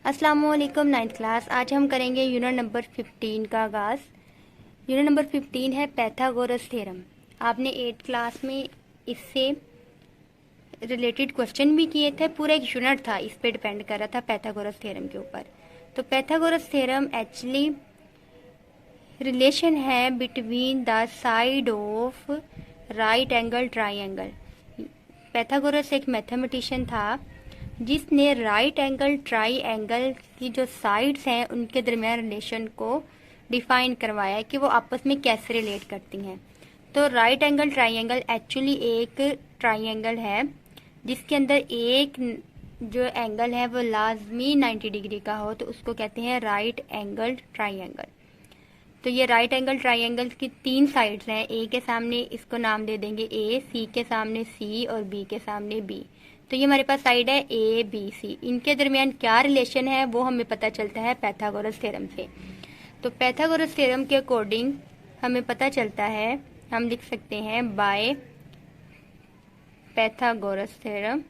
अस्सलामुअलैकुम ninth class. आज हम करेंगे यूनिट नंबर 15 का आगाज़। यूनिट नंबर 15 है पैथागोरस थ्योरम। आपने 8th क्लास में इससे रिलेटेड क्वेश्चन भी किए थे। पूरा एक यूनिट था, इस पे डिपेंड कर रहा था पैथागोरस थ्योरम के ऊपर। तो पैथागोरस थ्योरम एक्चुअली रिलेशन है between the side of right angle triangle. Pythagoras एक मैथमेटिशियन था जिसने राइट एंगल ट्राइंगल की जो साइड्स हैं उनके दरमियान रिलेशन को डिफाइन करवाया कि वो आपस में कैसे रिलेट करती हैं। तो राइट एंगल ट्राइंगल एक्चुअली एक ट्राइंगल है जिसके अंदर एक जो एंगल है वो लाजमी 90 डिग्री का हो, तो उसको कहते हैं राइट एंगल ट्राइंगल। तो ये राइट एंगल ट्राइंगल की 3 साइड्स हैं। ए के सामने इसको नाम दे देंगे ए, सी के सामने सी और बी के सामने बी। तो ये हमारे पास साइड है ए बी सी। इनके दरमियान क्या रिलेशन है वो हमें पता चलता है पैथागोरस थ्योरम से। तो पैथागोरस थ्योरम के अकॉर्डिंग हमें पता चलता है, हम लिख सकते हैं बाय पैथागोरस थ्योरम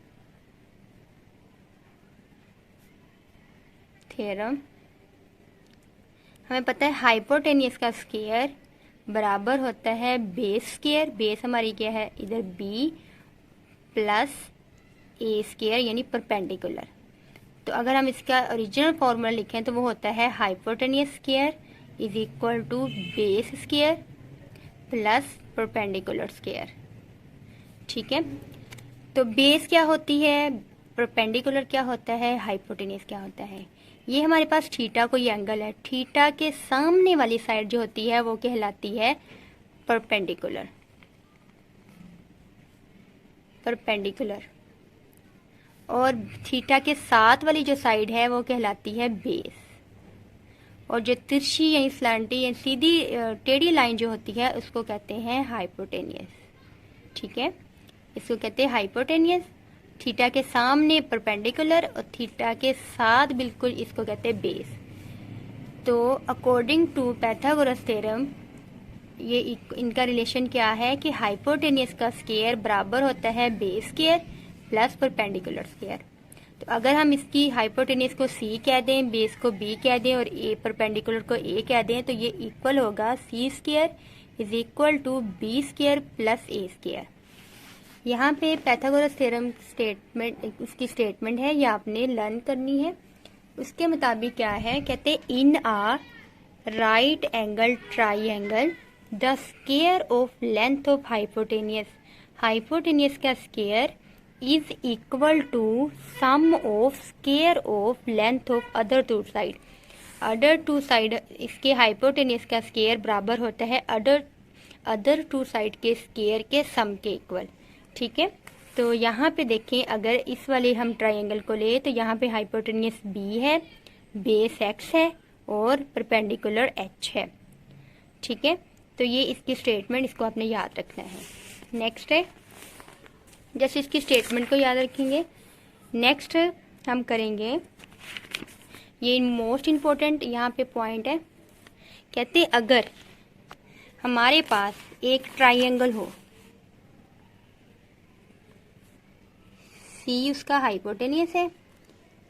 हमें पता है हाइपोटेनियस का स्क्वायर बराबर होता है बेस स्क्वायर। बेस हमारी क्या है इधर बी प्लस ए स्क्वायर यानी परपेंडिकुलर। तो अगर हम इसका ओरिजिनल फॉर्मूला लिखें तो वो होता है hypotenuse square is equal to base square plus perpendicular square. ठीक है, तो बेस क्या होती है, परपेंडिकुलर क्या होता है, हाइपोटेनियस क्या होता है। ये हमारे पास थीटा कोई एंगल है, थीटा के सामने वाली साइड जो होती है वो कहलाती है परपेंडिकुलर। और थीटा के साथ वाली जो साइड है वो कहलाती है बेस। और जो तिरछी यानी स्लैंटी या सीधी टेढ़ी लाइन जो होती है उसको कहते हैं हाइपोटेनियस। ठीक है, इसको कहते हैं हाइपोटेनियस। थीटा के सामने परपेंडिकुलर और थीटा के साथ बिल्कुल इसको कहते हैं बेस। तो अकॉर्डिंग टू पैथागोरस थ्योरम ये इनका रिलेशन क्या है कि हाइपोटेनियस का स्क्वायर बराबर होता है base square plus perpendicular square. तो अगर हम इसकी हाइपोटेनियस को सी कह दें, बेस को बी कह दें और ए परपेंडिकुलर को ए कह दें तो ये इक्वल होगा C square is equal to B square plus A square. यहाँ पे पैथागोरस थ्योरम स्टेटमेंट उसकी स्टेटमेंट है, ये आपने लर्न करनी है। उसके मुताबिक क्या है, कहते in a right angle triangle the square of length of hypotenuse का square is equal to sum of square of length of other two side इसके हाइपोटेनियस का स्क्वायर बराबर होता है अदर टू साइड के स्क्वायर के सम के equal. ठीक है, तो यहाँ पे देखें अगर इस वाले हम ट्राइंगल को ले तो यहाँ पे हाइपोटेनियस बी है, बेस एक्स है और परपेंडिकुलर एच है। ठीक है, तो ये इसकी स्टेटमेंट, इसको आपने याद रखना है। नेक्स्ट है, जैसे इसकी स्टेटमेंट को याद रखेंगे, नेक्स्ट हम करेंगे ये मोस्ट इम्पोर्टेंट यहाँ पे पॉइंट है। कहते अगर हमारे पास एक ट्राइंगल हो, सी उसका हाइपोटेनियस है,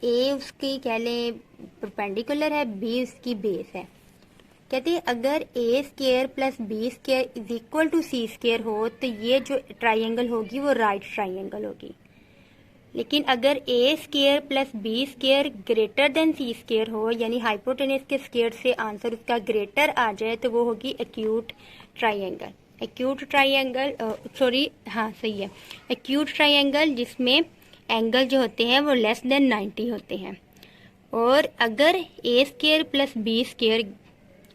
ए उसकी कह लें परपेंडिकुलर है, बी उसकी बेस है। कहते हैं अगर A square plus B square is equal to C square हो तो ये जो ट्राइंगल होगी वो राइट ट्राइंगल होगी। लेकिन अगर A square plus B square greater than C square हो यानी हाइपोटेनियस के स्क्वायर से आंसर उसका ग्रेटर आ जाए तो वो होगी एक्यूट ट्राइंगल। एक्यूट ट्राइंगल जिसमें एंगल जो होते हैं वो लेस देन 90 होते हैं। और अगर A square plus B square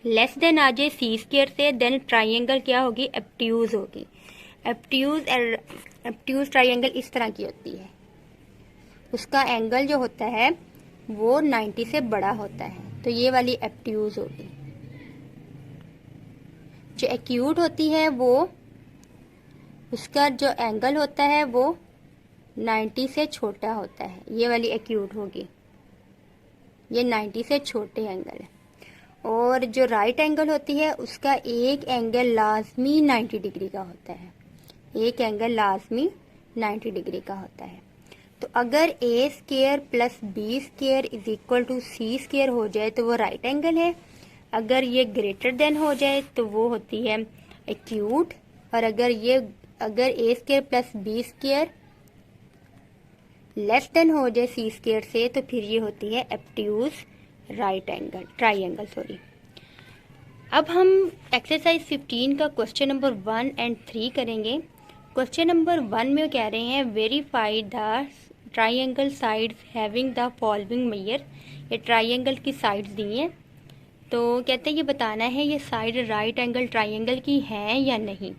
less than आ जाए सी स्क्वायर से देन ट्राइंगल क्या होगी, एब्ट्यूज होगी। एब्ट्यूज ट्राइंगल इस तरह की होती है, उसका एंगल जो होता है वो 90 से बड़ा होता है, तो ये वाली एब्ट्यूज होगी। जो एक्यूट होती है वो उसका जो एंगल होता है वो 90 से छोटा होता है, ये वाली एक्यूट होगी, ये 90 से छोटे एंगल है। और जो राइट एंगल होती है उसका एक एंगल लाजमी 90 डिग्री का होता है, एक एंगल लाजमी 90 डिग्री का होता है। तो अगर A square plus B square is equal to C square हो जाए तो वो राइट एंगल है। अगर ये ग्रेटर देन हो जाए तो वो होती है एक्यूट। और अगर A square plus B square less than हो जाए सी स्क्वायर से तो फिर ये होती है एब्ट्यूज राइट एंगल ट्राइंगल सॉरी। अब हम एक्सरसाइज 15 का क्वेश्चन नंबर 1 एंड 3 करेंगे। क्वेश्चन नंबर 1 में कह रहे हैं verify the triangle sides having the following measure. ये ट्राइंगल की साइड्स दी हैं, तो कहते हैं ये बताना है ये साइड राइट एंगल ट्राइंगल की है या नहीं।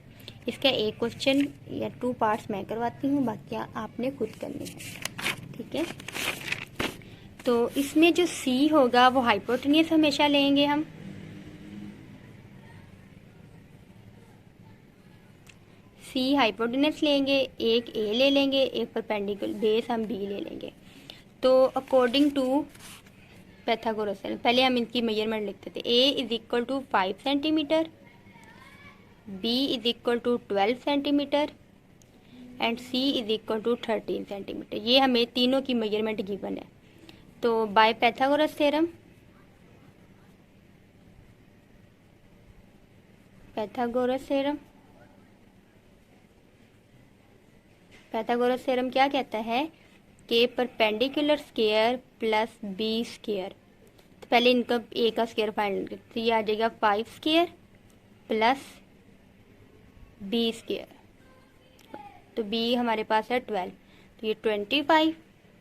इसका एक क्वेश्चन या 2 पार्ट्स मैं करवाती हूँ, बाकी आपने खुद करने हैं, ठीक है। तो इसमें जो सी होगा वो हाइपोटेन्यूस हमेशा लेंगे हम। सी हाइपोटेन्यूस लेंगे, एक ए ले लेंगे, एक परपेंडिकुलर बेस हम बी ले लेंगे। तो अकॉर्डिंग टू पैथागोरस पहले हम इनकी मेजरमेंट लिखते थे। A is equal to 5 centimeter, B is equal to 12 centimeter and C is equal to 13 centimeter. ये हमें तीनों की मेजरमेंट गिवन है। तो बाय पैथागोरस थ्योरम क्या कहता है कि perpendicular square plus B square. तो पहले इनका ए का स्क्वायर फाइंड करते, तो ये आ जाएगा 5 स्क्वायर प्लस बी स्क्वायर। तो बी हमारे पास है 12, तो ये 25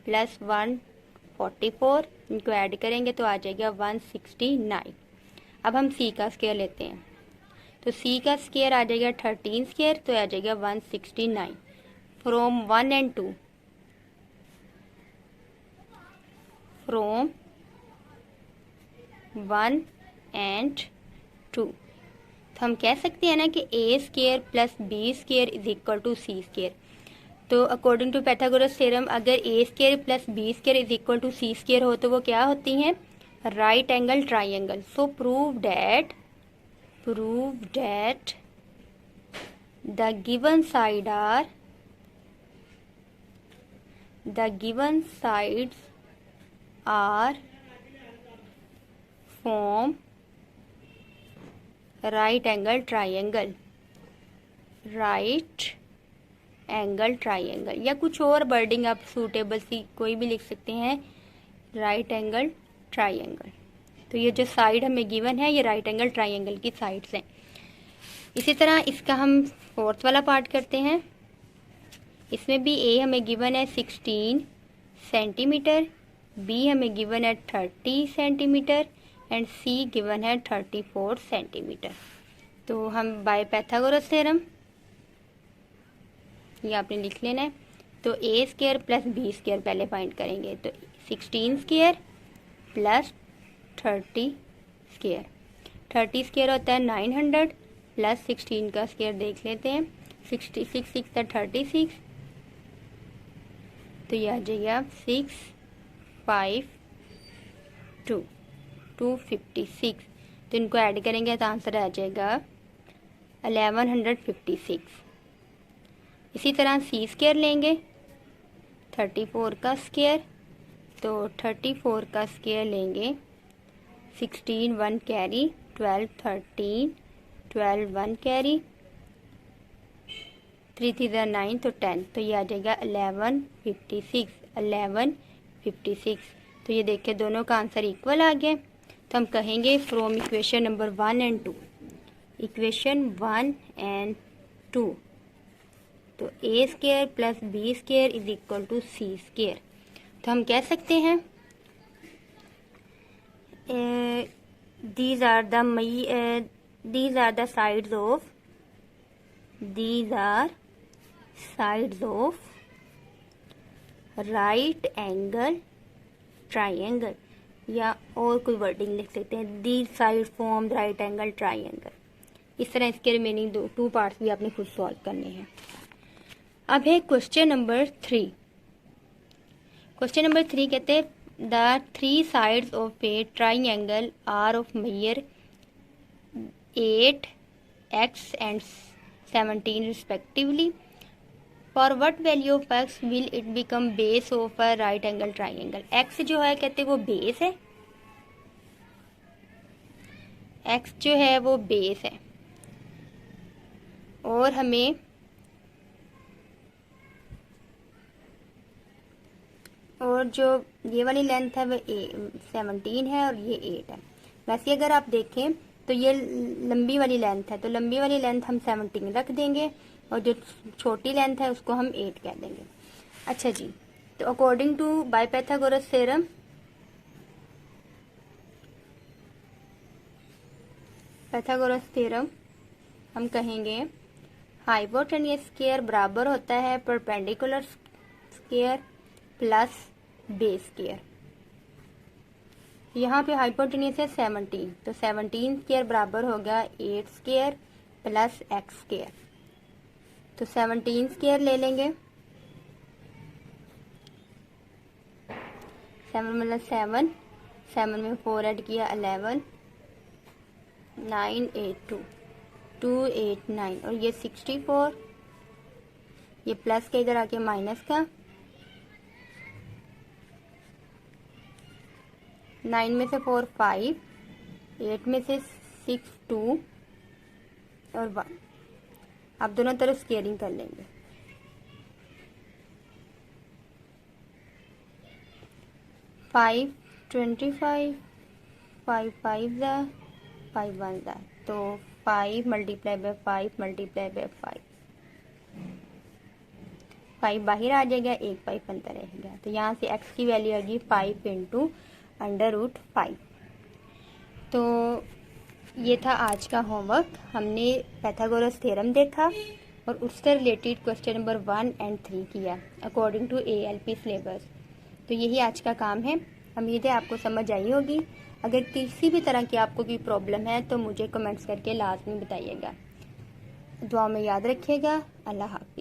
प्लस 144, इनको ऐड करेंगे तो आ जाएगा 169। अब हम सी का स्क्वायर लेते हैं, तो सी का स्क्वायर आ जाएगा 13 स्क्वायर, तो आ जाएगा 169 फ्रॉम 1 एंड 2। फ्रॉम 1 एंड 2 तो हम कह सकते हैं ना कि A square plus B square is equal to C square. तो अकॉर्डिंग टू पैथागोरस थ्योरम अगर A square plus B square is equal to C square हो तो वो क्या होती हैं, right angle triangle. So prove that the given sides are form right angle triangle या कुछ और वर्डिंग आप सूटेबल सी कोई भी लिख सकते हैं, राइट एंगल ट्राइंगल। तो ये जो साइड हमें गिवन है ये राइट एंगल ट्राइंगल की साइड्स हैं। इसी तरह इसका हम फोर्थ वाला पार्ट करते हैं। इसमें भी ए हमें गिवन है 16 सेंटीमीटर, बी हमें गिवन है 30 सेंटीमीटर एंड सी गिवन है 34 सेंटीमीटर। तो हम बाय पैथागोरस थ्योरम ये आपने लिख लेना है। तो A square plus B square पहले फाइंड करेंगे, तो 16 स्क्वायर प्लस 30 स्क्वायर। 30 स्क्वायर होता है 900 प्लस 16 का स्क्वायर देख लेते हैं, 66 6 36, तो ये आ जाएगा 652 256। तो इनको ऐड करेंगे तो आंसर आ जाएगा 1156। इसी तरह सी स्क्वायर लेंगे 34 का स्क्वायर, तो 34 का स्क्वायर लेंगे 16 1 कैरी 12 13 12 1 कैरी 3 3 9 तो 10, तो ये आ जाएगा 1156। तो ये देखिए दोनों का आंसर इक्वल आ गया। तो हम कहेंगे from equation number 1 and 2, equation 1 and 2, तो A square plus B square is equal to C square. तो हम कह सकते हैं these are the sides of right angle triangle, या और कोई वर्डिंग लिख सकते हैं, these sides form the right angle triangle। इस तरह इसके रिमेनिंग 2 पार्ट्स भी आपने खुद सॉल्व करने हैं। अब है क्वेश्चन नंबर 3। क्वेश्चन नंबर 3 कहते हैं the 3 sides of a triangle are of measure 8 x and 17 respectively। For what value of x will it become base of a right angle triangle. X जो है कहते हैं वो बेस है, x जो है वो बेस है, और हमें और जो ये वाली लेंथ है वो 17 है और ये 8 है। वैसे अगर आप देखें तो ये लंबी वाली लेंथ है, तो लंबी वाली लेंथ हम 17 रख देंगे और जो छोटी लेंथ है उसको हम 8 कह देंगे। अच्छा जी, तो according to by Pythagoras theorem, Pythagoras theorem हम कहेंगे हाइपोटेन्यूस स्क्वायर बराबर होता है perpendicular square plus base square. यहाँ पे हाइपोटेन्यूस है 17, तो 17 स्क्वायर बराबर होगा 8 स्क्वायर प्लस एक्स स्क्वायर। तो 17 स्क्वायर ले लेंगे, 7 मतलब 7, 7 में 4 ऐड किया 11, 9 8 2 8 9 और ये 64, ये प्लस का इधर आके माइनस का, 9 में से 4 5, 8 में से 6 2 और 1। आप दोनों तरफ स्केयरिंग कर लेंगे। 5 25, 5 5 ज़ा 5 1 ज़ा, तो 5 मल्टीप्लाई बाय 5 मल्टीप्लाई बाय 5 बाहर आ जाएगा, एक 5 अंदर रहेगा। तो यहाँ से x की वैल्यू आएगी 5 इंटू √5। तो ये था आज का होमवर्क। हमने पाइथागोरस थ्योरम देखा और उससे रिलेटेड क्वेश्चन नंबर 1 और 3 किया अकॉर्डिंग टू ALP सिलेबस। तो यही आज का काम है। उम्मीद है आपको समझ आई होगी। अगर किसी भी तरह की आपको कोई प्रॉब्लम है तो मुझे कमेंट्स करके लाजमी बताइएगा। दुआ में याद रखिएगा। अल्लाह हाफ़िज़।